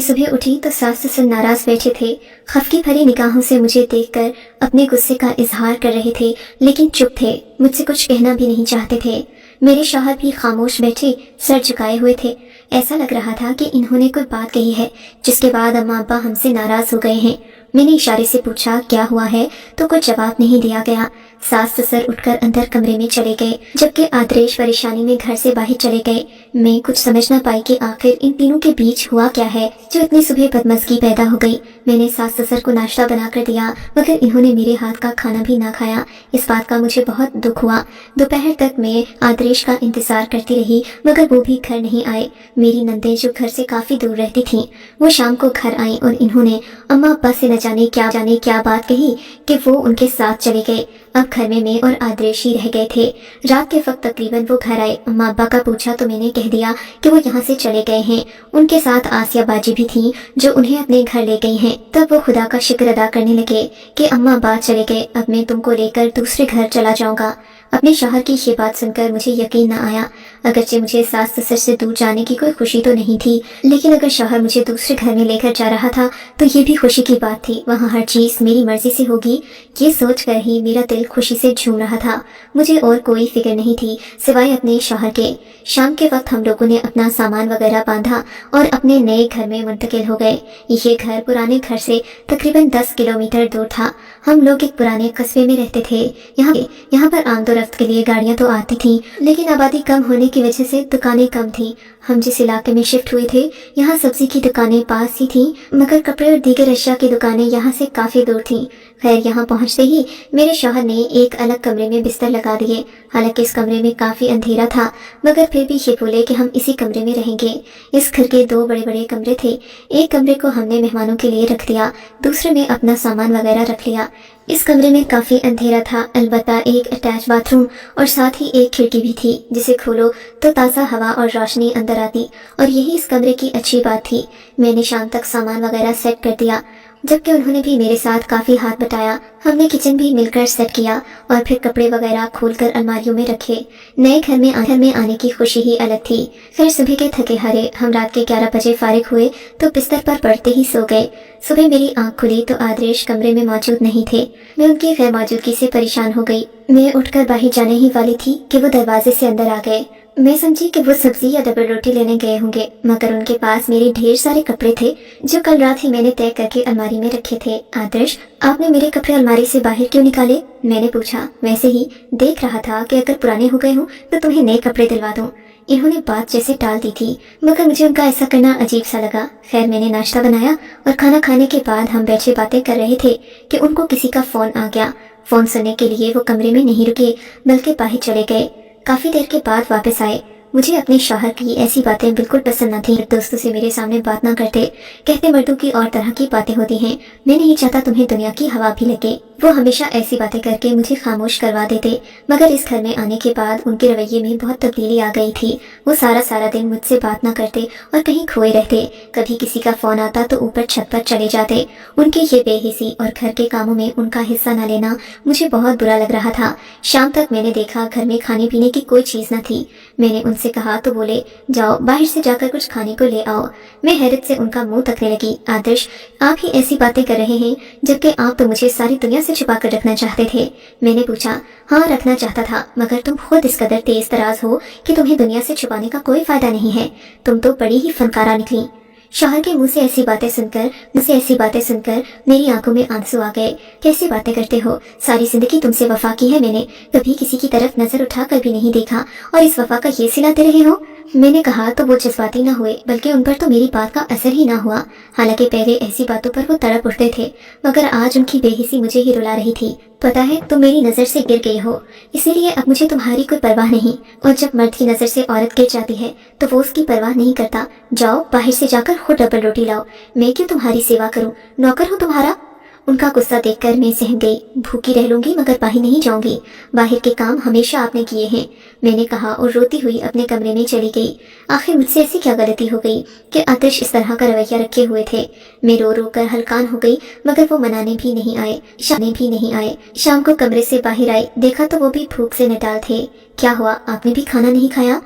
सुबह उठी तो सास ससुर नाराज बैठे थे। खफकी भरी निगाहों से मुझे देखकर अपने गुस्से का इजहार कर रहे थे, लेकिन चुप थे, मुझसे कुछ कहना भी नहीं चाहते थे। मेरे शौहर भी खामोश बैठे सर झुकाए हुए थे। ऐसा लग रहा था कि इन्होंने कोई बात कही है जिसके बाद अम्मा अब्बा हमसे नाराज हो गए हैं। मैंने इशारे से पूछा क्या हुआ है, तो कोई जवाब नहीं दिया गया। सास ससुर उठकर अंदर कमरे में चले गए, जबकि आदरेश परेशानी में घर से बाहर चले गए। मैं कुछ समझ न पाई कि आखिर इन तीनों के बीच हुआ क्या है जो इतनी सुबह बदमज़गी पैदा हो गई। मैंने सास ससुर को नाश्ता बनाकर दिया, मगर इन्होंने मेरे हाथ का खाना भी ना खाया। इस बात का मुझे बहुत दुख हुआ। दोपहर तक मैं आदरेश का इंतजार करती रही, मगर वो भी घर नहीं आए। मेरी नंदें जो घर से काफी दूर रहती थीं, वो शाम को घर आईं और इन्होंने अम्मा अब्बा से न जाने क्या बात कही कि वो उनके साथ चले गए। अब घर में मैं और आदरेश ही रह गए थे। रात के वक्त तकरीबन वो घर आए। अम्मा अब्बा का पूछा तो मैंने कह दिया कि वो यहाँ से चले गए हैं। उनके साथ आसिया बाजी भी थी जो उन्हें अपने घर ले गई हैं। तब वो खुदा का शुक्र अदा करने लगे कि अम्मा अब्बा चले गए, अब मैं तुमको लेकर दूसरे घर चला जाऊंगा। अपने शौहर की ये बात सुनकर मुझे यकीन न आया। अगरचे मुझे सास ससुर से दूर जाने की कोई खुशी तो नहीं थी, लेकिन अगर शौहर मुझे दूसरे घर में लेकर जा रहा था तो ये भी खुशी की बात थी। वहाँ हर चीज मेरी मर्जी से होगी, ये सोचकर ही मेरा दिल खुशी से झूम रहा था। मुझे और कोई फिक्र नहीं थी सिवाय अपने शौहर के। शाम के वक्त हम लोगों ने अपना सामान वगैरह बांधा और अपने नए घर में मुंतकिल हो गए। ये घर पुराने घर से तकरीबन 10 किलोमीटर दूर था। हम लोग एक पुराने कस्बे में रहते थे। यहाँ पर आमदोरफ्त के लिए गाड़ियाँ तो आती थीं, लेकिन आबादी कम होने की वजह से दुकानें कम थीं। हम जिस इलाके में शिफ्ट हुए थे, यहाँ सब्जी की दुकानें पास ही थीं, मगर कपड़े और दीगर अशिया की दुकानें यहाँ से काफी दूर थीं। खैर, यहाँ पहुँचते ही मेरे शौहर ने एक अलग कमरे में बिस्तर लगा दिए। हालांकि इस कमरे में काफी अंधेरा था, मगर फिर भी ये बोले कि हम इसी कमरे में रहेंगे। इस घर के 2 बड़े बड़े कमरे थे। एक कमरे को हमने मेहमानों के लिए रख दिया, दूसरे में अपना सामान वगैरह रख लिया। इस कमरे में काफी अंधेरा था, अलबत्ता एक अटैच बाथरूम और साथ ही एक खिड़की भी थी जिसे खोलो तो ताज़ा हवा और रोशनी अंदर आती, और यही इस कमरे की अच्छी बात थी। मैंने शाम तक सामान वगैरह सेट कर दिया, जबकि उन्होंने भी मेरे साथ काफी हाथ बटाया। हमने किचन भी मिलकर सेट किया और फिर कपड़े वगैरह खोलकर अलमारियों में रखे। नए घर में आने की खुशी ही अलग थी। फिर सुबह के थके हारे हम रात के 11 बजे फारिग हुए तो बिस्तर पर पड़ते ही सो गए। सुबह मेरी आंख खुली तो आदरेश कमरे में मौजूद नहीं थे। मैं उनकी गैर मौजूदगी से परेशान हो गई। मैं उठकर बाहर जाने ही वाली थी कि वो दरवाजे से अंदर आ गए। मैं समझी कि वो सब्जी या डबल रोटी लेने गए होंगे, मगर उनके पास मेरे ढेर सारे कपड़े थे जो कल रात ही मैंने तय करके अलमारी में रखे थे। आदर्श, आपने मेरे कपड़े अलमारी से बाहर क्यों निकाले? मैंने पूछा। वैसे ही देख रहा था कि अगर पुराने हो गए हों तो तुम्हें नए कपड़े दिलवा दूं। इन्होंने बात जैसे टाल दी थी, मगर मुझे उनका ऐसा करना अजीब सा लगा। खैर, मैंने नाश्ता बनाया और खाना खाने के बाद हम बैठे बातें कर रहे थे कि उनको किसी का फोन आ गया। फोन सुनने के लिए वो कमरे में नहीं रुके, बल्कि बाहर चले गए। काफी देर के बाद वापस आए। मुझे अपने शौहर की ऐसी बातें बिल्कुल पसंद न थी। दोस्तों से मेरे सामने बात ना करते, कहते मर्दों की और तरह की बातें होती हैं। मैं नहीं चाहता तुम्हें दुनिया की हवा भी लगे। वो हमेशा ऐसी बातें करके मुझे खामोश करवा देते, मगर इस घर में आने के बाद उनके रवैये में बहुत तब्दीली आ गई थी। वो सारा दिन मुझसे बात ना करते और कहीं खोए रहते। कभी किसी का फोन आता तो ऊपर छत पर चले जाते। उनकी ये बेहिसी और घर के कामों में उनका हिस्सा न लेना मुझे बहुत बुरा लग रहा था। शाम तक मैंने देखा घर में खाने पीने की कोई चीज न थी। मैंने उनसे कहा तो बोले, जाओ बाहर से जाकर कुछ खाने को ले आओ। मैं हैरत से उनका मुंह तकने लगी। आदर्श, आप ही ऐसी बातें कर रहे हैं जबकि आप तो मुझे सारी दुनिया से छुपा कर रखना चाहते थे। मैंने पूछा। हाँ, रखना चाहता था, मगर तुम खुद इस कदर तेज तराज हो कि तुम्हें दुनिया से छुपाने का कोई फायदा नहीं है। तुम तो बड़ी ही फनकारा निकली। शौहर के मुंह से ऐसी बातें सुनकर मेरी आंखों में आंसू आ गए। कैसी बातें करते हो? सारी जिंदगी तुमसे वफा की है मैंने, कभी किसी की तरफ नजर उठाकर भी नहीं देखा, और इस वफा का ये सिला दे रहे हो? मैंने कहा तो वो जज्बाती न हुए, बल्कि उन पर तो मेरी बात का असर ही ना हुआ। हालांकि पहले ऐसी बातों पर वो तड़प उठते थे, मगर आज उनकी बेहिसी मुझे ही रुला रही थी। पता है, तुम मेरी नजर से गिर गई हो, इसीलिए अब मुझे तुम्हारी कोई परवाह नहीं। और जब मर्द की नजर से औरत गिर जाती है तो वो उसकी परवाह नहीं करता। जाओ बाहर से जाकर खुद डबल रोटी लाओ। मैं क्यों तुम्हारी सेवा करूं? नौकर हूं तुम्हारा? उनका गुस्सा देखकर मैं सहम गई। भूखी रह लूंगी मगर बाहर नहीं जाऊंगी। बाहर के काम हमेशा आपने किए हैं, मैंने कहा और रोती हुई अपने कमरे में चली गई। आखिर मुझसे ऐसी क्या गलती हो गई कि आतिश इस तरह का रवैया रखे हुए थे। मैं रो रो कर हलकान हो गई, मगर वो मनाने भी नहीं आए। शाम को कमरे से बाहर आई, देखा तो वो भी भूख से नटाल थे। क्या हुआ, आपने भी खाना नहीं खाया?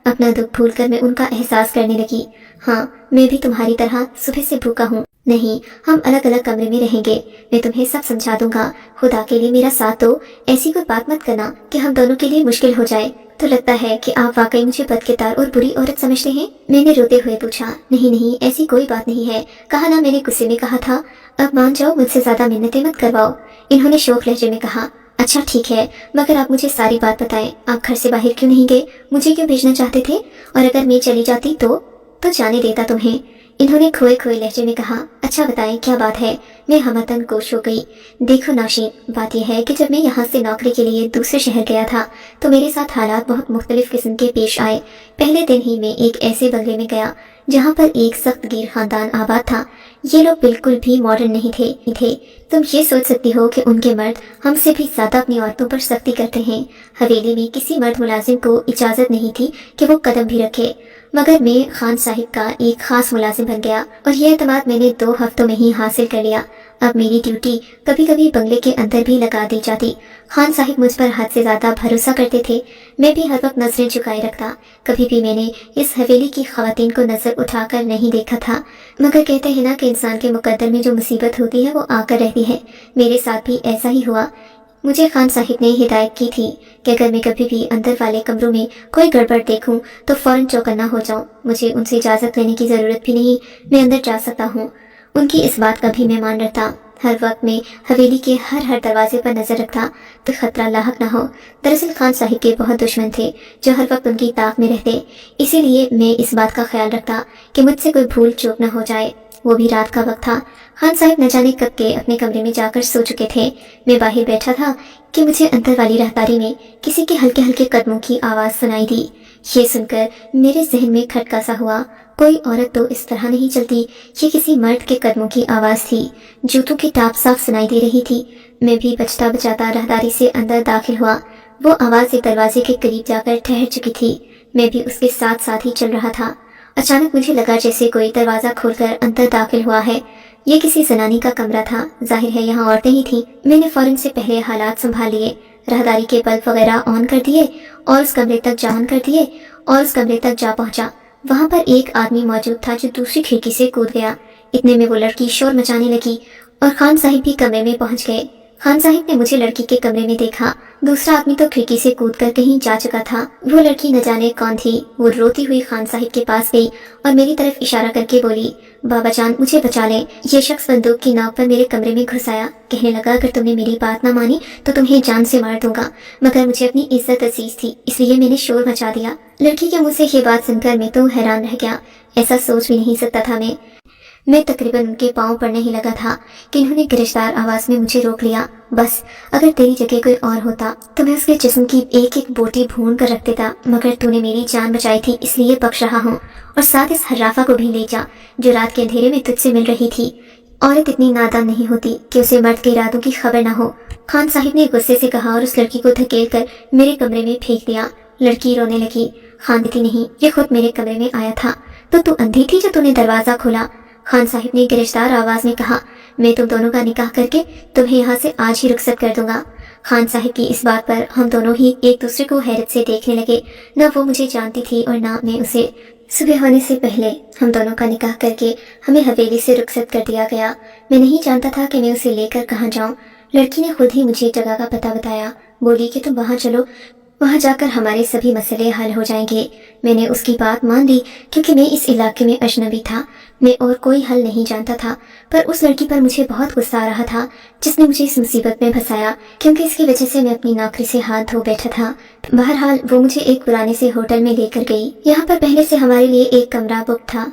अपना दुख भूलकर मैं उनका एहसास करने लगी। हाँ, मैं भी तुम्हारी तरह सुबह से भूखा हूँ। नहीं, हम अलग अलग कमरे में रहेंगे, मैं तुम्हें सब समझा दूंगा। खुदा के लिए मेरा साथ दो, ऐसी कोई बात मत करना कि हम दोनों के लिए मुश्किल हो जाए। तो लगता है कि आप वाकई मुझे बदकिरदार और बुरी औरत समझते हैं। मैंने रोते हुए पूछा, नहीं नहीं, ऐसी कोई बात नहीं है। कहा ना, मैंने गुस्से में कहा था। अब मान जाओ, मुझसे ज्यादा मिन्नतें मत करवाओ। इन्होंने शोक लहजे में कहा, अच्छा ठीक है, मगर आप मुझे सारी बात बताएं। आप घर से बाहर क्यों नहीं गए? मुझे क्यों भेजना चाहते थे? और अगर मैं चली जाती तो जाने देता तुम्हें। इन्होंने खोए खोए लहजे में कहा, अच्छा बताएं क्या बात है? मैं हमतन गोश हो गई। देखो नौशीन, बात यह है कि जब मैं यहाँ से नौकरी के लिए दूसरे शहर गया था तो मेरे साथ हालात बहुत मुख्तलिफ किस्म के पेश आए। पहले दिन ही मैं एक ऐसे बंगले में गया जहाँ पर एक सख्त गिर खानदान आबाद था। ये लोग बिल्कुल भी मॉडर्न नहीं थे। तुम ये सोच सकती हो कि उनके मर्द हमसे भी ज्यादा अपनी औरतों पर सख्ती करते हैं। हवेली में किसी मर्द मुलाजिम को इजाजत नहीं थी कि वो कदम भी रखे, मगर मैं खान साहिब का एक खास मुलाजिम बन गया और यह एतमाद मैंने 2 हफ्तों में ही हासिल कर लिया। अब मेरी ड्यूटी कभी कभी बंगले के अंदर भी लगा दी जाती। खान साहिब मुझ पर हद से ज्यादा भरोसा करते थे। मैं भी हर वक्त नजरें झुकाए रखता। कभी भी मैंने इस हवेली की खवातीन को नजर उठाकर नहीं देखा था, मगर कहते हैं ना कि इंसान के मुकद्दर में जो मुसीबत होती है वो आकर रहती है। मेरे साथ भी ऐसा ही हुआ। मुझे खान साहिब ने हिदायत की थी कि अगर मैं कभी भी अंदर वाले कमरों में कोई गड़बड़ देखूं तो फौरन चौकन्ना हो जाऊं। मुझे उनसे इजाजत लेने की जरूरत भी नहीं, मैं अंदर जा सकता हूं। उनकी इस बात का भी मैं मान रखता। हर वक्त में हवेली के हर दरवाजे पर नजर रखता तो खतरा लाहक न हो। दरअसल खान साहिब के बहुत दुश्मन थे जो हर वक्त उनकी ताक में रहते, इसीलिए मैं इस बात का ख्याल रखता कि मुझसे कोई भूल चूक न हो जाए। वो भी रात का वक्त था। खान साहिब न जाने कब के अपने कमरे में जाकर सो चुके थे। मैं बाहर बैठा था कि मुझे अंदर वाली रहतारी में किसी के हल्के हल्के कदमों की आवाज सुनाई दी। ये सुनकर मेरे जहन में खटका सा हुआ। कोई औरत तो इस तरह नहीं चलती। ये किसी मर्द के कदमों की आवाज थी। जूतों की टाप साफ सुनाई दे रही थी। मैं भी बचता बचाता रहदारी से अंदर दाखिल हुआ। वो आवाज एक दरवाजे के करीब जाकर ठहर चुकी थी। मैं भी उसके साथ साथ ही चल रहा था। अचानक मुझे लगा जैसे कोई दरवाजा खोलकर अंदर दाखिल हुआ है। ये किसी जनानी का कमरा था। जाहिर है यहाँ औरतें ही थीं। मैंने फौरन से पहले हालात संभाल लिए। रहदारी के बल्ब वगैरह ऑन कर दिए और उस कमरे तक जा पहुंचा। वहां पर एक आदमी मौजूद था जो दूसरी खिड़की से कूद गया। इतने में वो लड़की शोर मचाने लगी और खान साहिब भी कमरे में पहुंच गए। खान साहिब ने मुझे लड़की के कमरे में देखा। दूसरा आदमी तो खिड़की से कूदकर कहीं जा चुका था। वो लड़की न जाने कौन थी। वो रोती हुई खान साहिब के पास गई और मेरी तरफ इशारा करके बोली, बाबा जान मुझे बचा लें। ये शख्स बंदूक की नोक पर मेरे कमरे में घुस आया। कहने लगा, अगर तुमने मेरी बात ना मानी तो तुम्हें जान से मार दूंगा। मगर मुझे अपनी इज्जत अजीज थी, इसलिए मैंने शोर मचा दिया। लड़की के मुंह से ये बात सुनकर मैं तो हैरान रह गया। ऐसा सोच भी नहीं सकता था मैं तकरीबन उनके पांव पड़ने ही लगा था कि इन्होंने गिरफ्तार आवाज में मुझे रोक लिया। बस अगर तेरी जगह कोई और होता तो मैं उसके जिस्म की एक एक बोटी भून कर रख देता, मगर तूने मेरी जान बचाई थी इसलिए बख्श रहा हूँ। और साथ इस हर्राफा को भी ले जा जो रात के अंधेरे में तुझसे मिल रही थी। औरत इतनी नादान नहीं होती कि उसे मर्द के इरादों की खबर न हो। खान साहिब ने गुस्से से कहा और उस लड़की को धकेल कर मेरे कमरे में फेंक दिया। लड़की रोने लगी। खानती नहीं, ये खुद मेरे कमरे में आया था। तो तू अंधी थी जो तूने दरवाजा खोला? खान साहिब ने गिरफ्तार आवाज में कहा, मैं तुम दोनों का निकाह करके तुम्हें यहाँ से आज ही रुखसत कर दूंगा। खान साहिब की इस बात पर हम दोनों ही एक दूसरे को हैरत से देखने लगे। न वो मुझे जानती थी और न मैं उसे। सुबह होने से पहले हम दोनों का निकाह करके हमें हवेली से रुखसत कर दिया गया। मैं नहीं जानता था कि मैं उसे लेकर कहाँ जाऊँ। लड़की ने खुद ही मुझे जगह का पता बताया। बोली कि तुम वहाँ चलो, वहाँ जाकर हमारे सभी मसले हल हो जाएंगे। मैंने उसकी बात मान ली क्योंकि मैं इस इलाके में अजनबी था। मैं और कोई हल नहीं जानता था। पर उस लड़की पर मुझे बहुत गुस्सा आ रहा था जिसने मुझे इस मुसीबत में फंसाया, क्योंकि इसकी वजह से मैं अपनी नौकरी से हाथ धो बैठा था। बहरहाल वो मुझे एक पुराने से होटल में लेकर गई। यहाँ पर पहले से हमारे लिए एक कमरा बुक था।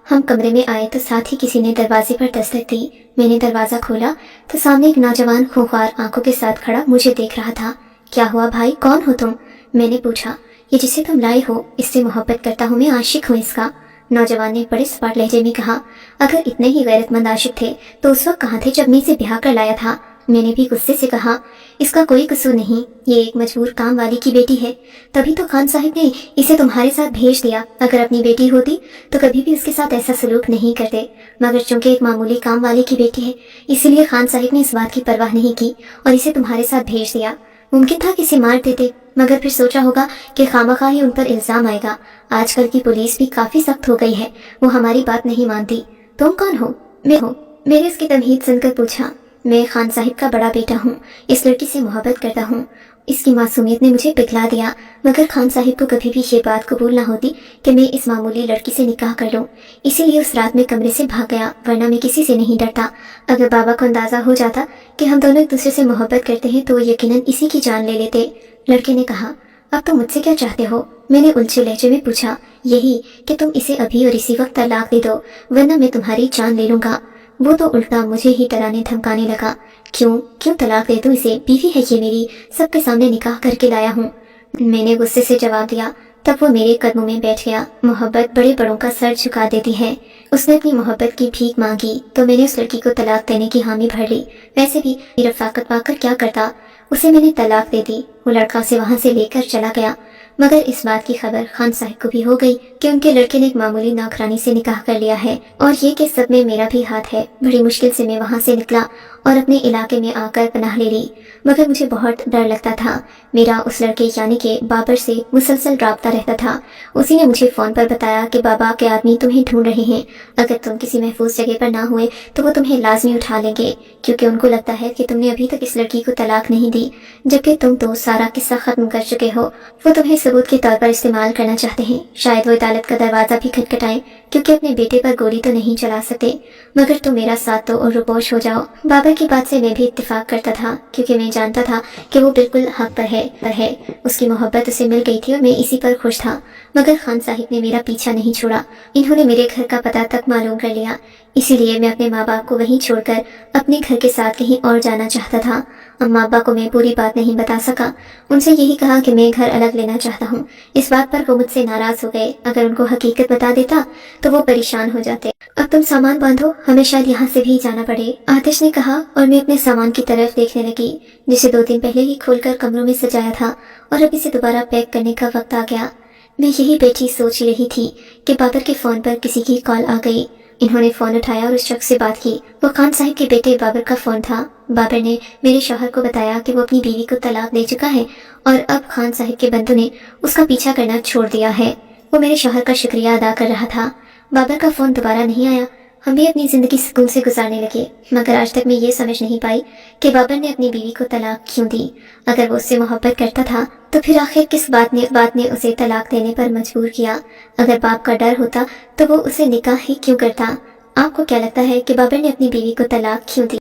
हम कमरे में आए तो साथ ही किसी ने दरवाजे पर दस्तक दी। मैंने दरवाजा खोला तो सामने एक नौजवान खूंखार आंखों के साथ खड़ा मुझे देख रहा था। क्या हुआ भाई, कौन हो तुम? मैंने पूछा। ये जिसे तुम लाए हो इससे मोहब्बत करता हूँ मैं, आशिक हूँ इसका। नौजवान ने बड़े सपाट लहजे में कहा, अगर इतने ही गैरतमंद आशिक थे तो उस वक्त कहाँ थे जब मैं इसे ब्याह कर लाया था? मैंने भी गुस्से से कहा, इसका कोई कसूर नहीं, ये एक मजबूर काम वाली की बेटी है। तभी तो खान साहिब ने इसे तुम्हारे साथ भेज दिया। अगर अपनी बेटी होती तो कभी भी उसके साथ ऐसा सलूक नहीं करते, मगर चूंकि एक मामूली काम वाले की बेटी है इसीलिए खान साहिब ने इस बात की परवाह नहीं की और इसे तुम्हारे साथ भेज दिया। मुमकिन था कि इसे मार देते, मगर फिर सोचा होगा कि खामखा ही उन पर इल्जाम आएगा। आजकल की पुलिस भी काफी सख्त हो गई है, वो हमारी बात नहीं मानती। तुम कौन हो? मैं हूँ। मैंने उसकी तमहीद सुनकर पूछा। मैं खान साहिब का बड़ा बेटा हूँ, इस लड़की से मोहब्बत करता हूँ। इसकी मासूमियत ने मुझे पिघला दिया, मगर खान साहिब को कभी भी ये बात कबूल ना होती कि मैं इस मामूली लड़की से निकाह कर लूँ। इसीलिए उस रात में कमरे से भाग गया, वरना मैं किसी से नहीं डरता। अगर बाबा को अंदाजा हो जाता कि हम दोनों एक दूसरे से मोहब्बत करते हैं तो वो यकीनन इसी की जान ले लेते। लड़के ने कहा, अब तुम मुझसे क्या चाहते हो? मैंने उलझे लहजे में पूछा। यही कि तुम इसे अभी और इसी वक्त तलाक दे दो, वरना मैं तुम्हारी जान ले लूंगा। वो तो उल्टा मुझे ही डराने धमकाने लगा। क्यों तलाक दे दूं इसे? बीवी है ये मेरी, सबके सामने निकाह करके लाया हूँ। मैंने गुस्से से जवाब दिया। तब वो मेरे कदमों में बैठ गया। मोहब्बत बड़े बड़ों का सर झुका देती है। उसने अपनी मोहब्बत की भीख मांगी तो मैंने उस लड़की को तलाक देने की हामी भर ली। वैसे भी रफाकत पाकर क्या करता, उसे मैंने तलाक दे दी। वो लड़का उसे वहां से लेकर चला गया। मगर इस बात की खबर खान साहिब को भी हो गई कि उनके लड़के ने एक मामूली नौकरानी से निकाह कर लिया है, और ये कि सब में मेरा भी हाथ है। बड़ी मुश्किल से मैं वहां से निकला और अपने इलाके में आकर पनाह ले ली। मगर मुझे बहुत डर लगता था। मेरा उस लड़के यानी कि बाबर से मुसलसल राब्ता रहता था। उसी ने मुझे फोन पर बताया कि बाबा के आदमी तुम्हें ढूंढ रहे हैं। अगर तुम किसी महफूज जगह पर ना हुए तो वो तुम्हें लाजमी उठा लेंगे, क्योंकि उनको लगता है कि तुमने अभी तक इस लड़की को तलाक नहीं दी, जबकि तुम तो सारा किस्सा खत्म कर चुके हो। वो तुम्हें सबूत के तौर पर इस्तेमाल करना चाहते हैं। शायद वो अदालत का दरवाजा भी खटखटाएं, क्योंकि अपने बेटे पर गोली तो नहीं चला सकते। मगर तुम मेरा साथ दो और रुपोश हो जाओ। बाबर की बात से मैं भी इत्तेफाक करता था, क्योंकि मैं जानता था कि वो बिल्कुल हक पर है। उसकी मोहब्बत उसे मिल गई थी और मैं इसी पर खुश था। मगर खान साहिब ने मेरा पीछा नहीं छोड़ा। इन्होंने मेरे घर का पता तक मालूम कर लिया। इसीलिए मैं अपने माँ बाप को वहीं छोड़कर अपने घर के साथ कहीं और जाना चाहता था। अम्मा अब्बा को मैं पूरी बात नहीं बता सका। उनसे यही कहा कि मैं घर अलग लेना चाहता हूँ। इस बात पर वो मुझसे नाराज हो गए। अगर उनको हकीकत बता देता तो वो परेशान हो जाते। अब तुम सामान बांधो, हमें शायद यहाँ से भी जाना पड़े, आतिश ने कहा, और मैं अपने सामान की तरफ देखने लगी, जिसे 2 दिन पहले ही खोलकर कमरों में सजाया था, और अब इसे दोबारा पैक करने का वक्त आ गया। मैं यही बैठी सोच रही थी कि बाबर के फोन पर किसी की कॉल आ गई। इन्होंने फोन उठाया और उस शख्स से बात की। वो खान साहिब के बेटे बाबर का फोन था। बाबर ने मेरे शौहर को बताया कि वो अपनी बीवी को तलाक दे चुका है और अब खान साहिब के बंधु ने उसका पीछा करना छोड़ दिया है। वो मेरे शौहर का शुक्रिया अदा कर रहा था। बाबर का फोन दोबारा नहीं आया। हम भी अपनी जिंदगी सुकून से गुजारने लगे। मगर आज तक मैं ये समझ नहीं पाई कि बाबर ने अपनी बीवी को तलाक क्यों दी। अगर वो उससे मोहब्बत करता था तो फिर आखिर किस बात ने उसे तलाक देने पर मजबूर किया। अगर बाप का डर होता तो वो उसे निकाह ही क्यों करता। आपको क्या लगता है कि बाबर ने अपनी बीवी को तलाक क्यों दी?